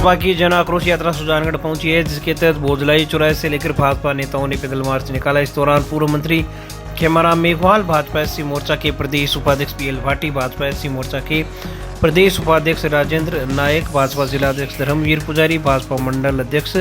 भाजपा की जन आक्रोश यात्रा सुजानगढ़ पहुंची है, जिसके तहत भोजलाई चौराहे से लेकर भाजपा नेताओं ने पैदल मार्च निकाला। इस दौरान पूर्व मंत्री खेमाराम मेघवाल, भाजपा एससी मोर्चा के प्रदेश उपाध्यक्ष पीएल भाटी, भाजपा एससी मोर्चा के प्रदेश उपाध्यक्ष राजेंद्र नायक, भाजपा जिलाध्यक्ष धर्मवीर पुजारी, भाजपा मंडल अध्यक्ष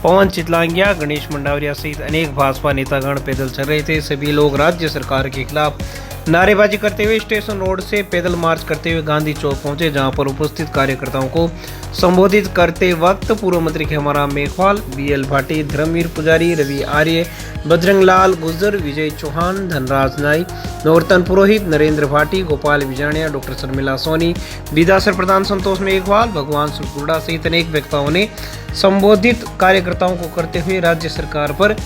पवन चितलांगिया, गणेश मंडावरिया सहित अनेक भाजपा नेतागण पैदल चल रहे थे। सभी लोग राज्य सरकार के खिलाफ नारेबाजी करते हुए स्टेशन रोड से पैदल मार्च करते हुए गांधी चौक पहुंचे, जहां पर उपस्थित कार्यकर्ताओं को संबोधित करते वक्त पूर्व मंत्री खेमाराम मेघवाल, बीएल भाटी, धर्मवीर पुजारी, रवि आर्य, बजरंग लाल गुर्जर, विजय चौहान, धनराज नाई, नवरतन पुरोहित, नरेंद्र भाटी, गोपाल विजाणिया, डॉक्टर शर्मिला सोनी, विधासर प्रधान संतोष मेघवाल, भगवान सुरगुड़ा सहित अनेक वक्ताओं ने संबोधित कार्यकर्ताओं को करते हुए राज्य सरकार पर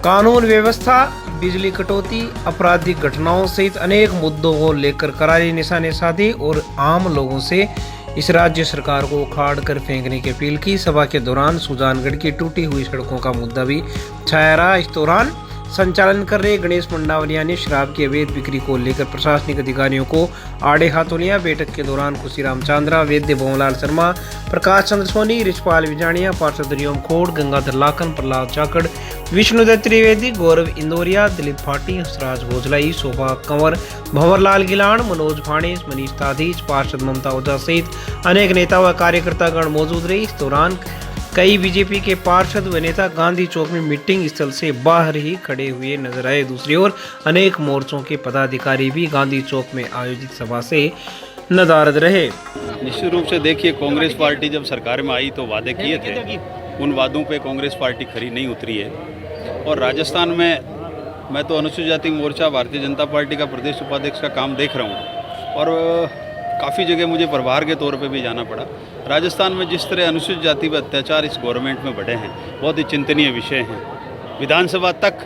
कानून व्यवस्था, बिजली कटौती, आपराधिक घटनाओं सहित अनेक मुद्दों को लेकर करारी निशाने साधी और आम लोगों से इस राज्य सरकार को उखाड़ कर फेंकने की अपील की। सभा के दौरान सुजानगढ़ की टूटी हुई सड़कों का मुद्दा भी छाया रहा। इस दौरान संचालन कर रहे गणेश मंडावरिया ने शराब की अवैध बिक्री को लेकर प्रशासनिक अधिकारियों को आड़े हाथों लिया। बैठक के दौरान खुशीराम चांद्रा, वैद्य भवनलाल शर्मा, प्रकाश चंद्र सोनी, रिचपाल विजाणिया, पार्षद हरिओम खोड़, गंगाधर लाखन, प्रहलाद चाकड़, विष्णुदत्त त्रिवेदी, गौरव इंदौरिया, दिलीप भाटी, हंसराज भोजलाई, शोभा कंवर, भंवरलाल गिलान, मनोज फाणेस, मनीष ताधीज, पार्षद ममता ओझा सहित अनेक नेता व कार्यकर्तागण मौजूद रहे। इस दौरान कई बीजेपी के पार्षद व नेता गांधी चौक में मीटिंग स्थल से बाहर ही खड़े हुए नजर आए। दूसरी ओर अनेक मोर्चों के पदाधिकारी भी गांधी चौक में आयोजित सभा से नदारद रहे। निश्चित रूप से देखिए, कांग्रेस पार्टी जब सरकार में आई तो वादे किए थे, उन वादों पे कांग्रेस पार्टी खरी नहीं उतरी है। और राजस्थान में मैं तो अनुसूचित जाति मोर्चा भारतीय जनता पार्टी का प्रदेश उपाध्यक्ष का काम देख रहा हूँ और काफ़ी जगह मुझे प्रभार के तौर पे भी जाना पड़ा। राजस्थान में जिस तरह अनुसूचित जाति पर अत्याचार इस गवर्नमेंट में बढ़े हैं, बहुत ही चिंतनीय विषय हैं। विधानसभा तक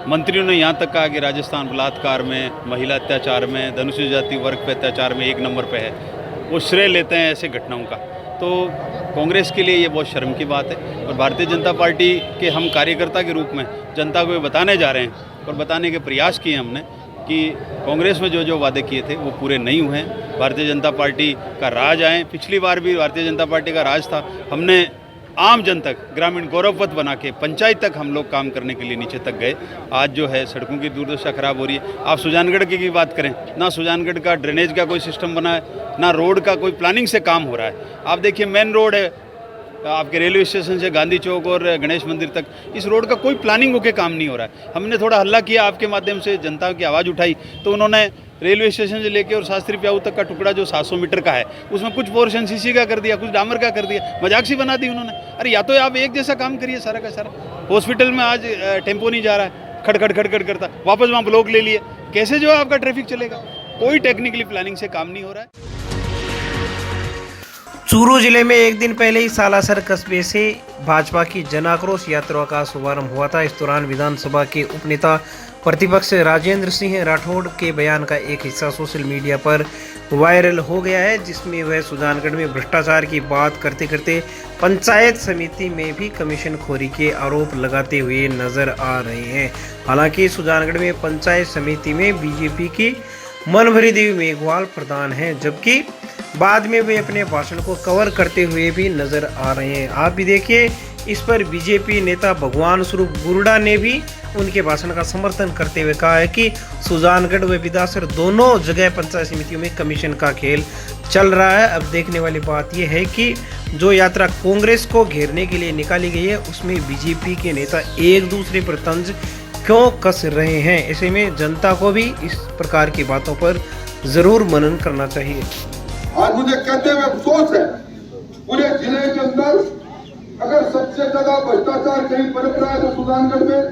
मंत्रियों ने यहाँ तक कहा कि राजस्थान बलात्कार में, महिला अत्याचार में, अनुसूचित जाति वर्ग पे अत्याचार में 1 नंबर पे है। वो श्रेय लेते हैं ऐसे घटनाओं का। तो कांग्रेस के लिए ये बहुत शर्म की बात है और भारतीय जनता पार्टी के हम कार्यकर्ता के रूप में जनता को ये बताने जा रहे हैं और बताने के प्रयास किए हमने कि कांग्रेस में जो जो वादे किए थे वो पूरे नहीं हुए हैं। भारतीय जनता पार्टी का राज आए, पिछली बार भी भारतीय जनता पार्टी का राज था। हमने आम जन तक ग्रामीण गौरवपथ बना के पंचायत तक हम लोग काम करने के लिए नीचे तक गए। आज जो है सड़कों की दुर्दशा खराब हो रही है। आप सुजानगढ़ की बात करें, ना सुजानगढ़ का ड्रेनेज का कोई सिस्टम बना है, ना रोड का कोई प्लानिंग से काम हो रहा है। आप देखिए, मेन रोड है आपके रेलवे स्टेशन से गांधी चौक और गणेश मंदिर तक, इस रोड का कोई प्लानिंग होकर काम नहीं हो रहा है। हमने थोड़ा हल्ला किया, आपके माध्यम से जनता की आवाज़ उठाई, तो उन्होंने रेलवे स्टेशन से लेके और शास्त्री प्याऊ तक का टुकड़ा जो 700 मीटर का है, उसमें कुछ पोर्शन सीसी का कर दिया, कुछ डामर का कर दिया, मजाक सी बना दी उन्होंने। अरे या तो आप एक जैसा काम करिए सारा का सारा। हॉस्पिटल में आज टेम्पो नहीं जा रहा है, खड़खड़ खड़खड़ करता, वापस वहाँ ब्लॉक ले लिए, कैसे जो है आपका ट्रैफिक चलेगा? कोई टेक्निकली प्लानिंग से काम नहीं हो रहा है। चूरू जिले में एक दिन पहले ही सालासर कस्बे से भाजपा की जन आक्रोश यात्रा का शुभारंभ हुआ था। इस दौरान विधानसभा के उपनेता प्रतिपक्ष राजेंद्र सिंह राठौड़ के बयान का एक हिस्सा सोशल मीडिया पर वायरल हो गया है, जिसमें वह सुजानगढ़ में भ्रष्टाचार की बात करते करते पंचायत समिति में भी कमीशन खोरी के आरोप लगाते हुए नजर आ रहे हैं। हालांकि सुजानगढ़ में पंचायत समिति में बीजेपी की मनभरी देवी मेघवाल प्रधान हैं, जबकि बाद में वे अपने भाषण को कवर करते हुए भी नजर आ रहे हैं। आप भी देखिए, इस पर बीजेपी नेता भगवान स्वरूप गुर्ड़ा ने भी उनके भाषण का समर्थन करते हुए कहा है कि सुजानगढ़ व विधासर दोनों जगह पंचायत समितियों में कमीशन का खेल चल रहा है। अब देखने वाली बात यह है कि जो यात्रा कांग्रेस को घेरने के लिए निकाली गई है, उसमें बीजेपी के नेता एक दूसरे पर तंज क्यों कस रहे हैं। ऐसे में जनता को भी इस प्रकार की बातों पर जरूर मनन करना चाहिए। आज मुझे कहते हुए अफसोस है, पूरे जिले के अंदर अगर सबसे ज्यादा भ्रष्टाचार कहीं बरत रहा है तो सुजानगढ़ में,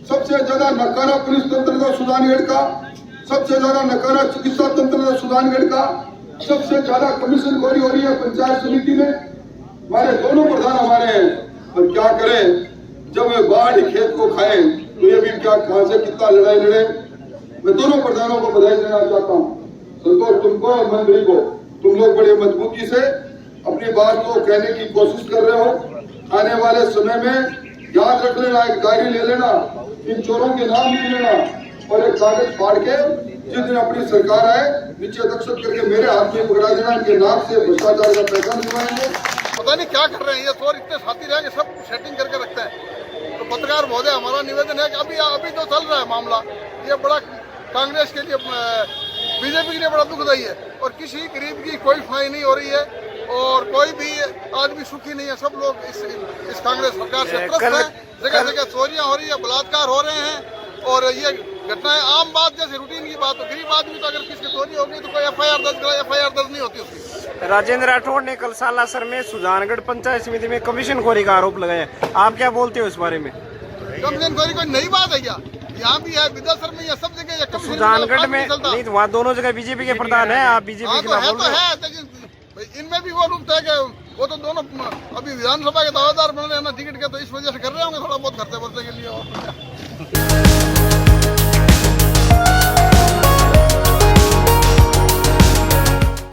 सबसे ज्यादा नकारा पुलिस तंत्र था सुजानगढ़ का, सबसे ज्यादा नकारा चिकित्सा तंत्र था सुजानगढ़ का, सबसे ज्यादा कमीशन खोरी हो रही है पंचायत समिति में। हमारे दोनों प्रधान हमारे हैं, और क्या करें, जब ये बाढ़ खेत को खाए तो ये भी क्या कहां से कितना लड़ाई लड़े। मैं दोनों प्रधानों को बधाई देना चाहता हूँ, संतोष तुमको और मंत्री को। तुम लोग बड़े मजबूती से अपनी बात को कहने की कोशिश कर रहे हो। आने वाले समय में याद रख लेना, एक डायरी ले लेना, इन चोरों के नाम लिख लेना, और एक कागज फाड़ के जिस दिन अपनी सरकार आए नीचे दक्षिण करके मेरे हाथ में पकड़ा देना, इनके नाम से भ्रष्टाचार का पैसा दिलवाएंगे। पता नहीं क्या कर रहे हैं ये, चोर इतने साथी रहेंगे, सब सेटिंग करके रखते हैं। तो पत्रकार महोदय, हमारा निवेदन है कि अभी जो चल रहा है मामला, ये बड़ा कांग्रेस के लिए, बीजेपी के लिए बड़ा दुखदायी है और किसी गरीब की कोई सुनाई नहीं हो रही है और कोई भी आदमी सुखी नहीं है। सब लोग इस कांग्रेस सरकार से त्रस्त हैं। जगह जगह चोरियां हो रही है, बलात्कार हो रहे हैं और ये घटनाएं आम बात जैसे रूटीन की बात हो। गरीब आदमी तो अगर किसकी चोरी होगी तो कोई एफआईआर दर्ज करा, एफआईआर दर्ज नहीं होती उसकी। राजेंद्र राठौड़ ने कल सालासर में सुजानगढ़ पंचायत समिति में कमीशन खोरी का आरोप लगाया। आप क्या बोलते हो इस बारे में? कमीशन खोरी कोई नई बात है क्या? यहाँ भी है, विधानसभा में, सब जगह सुजानगढ़ में नहीं तो वहाँ दोनों जगह बीजेपी के प्रधान है, आप बीजेपी के खिलाफ बोल रहे हो। लेकिन इनमें भी वो रूप है कि वो तो दोनों अभी विधानसभा के दावेदार बन रहे हैं ना टिकट के, तो इस वजह से कर रहे होंगे थोड़ा बहुत खर्चे वर्चे के लिए। और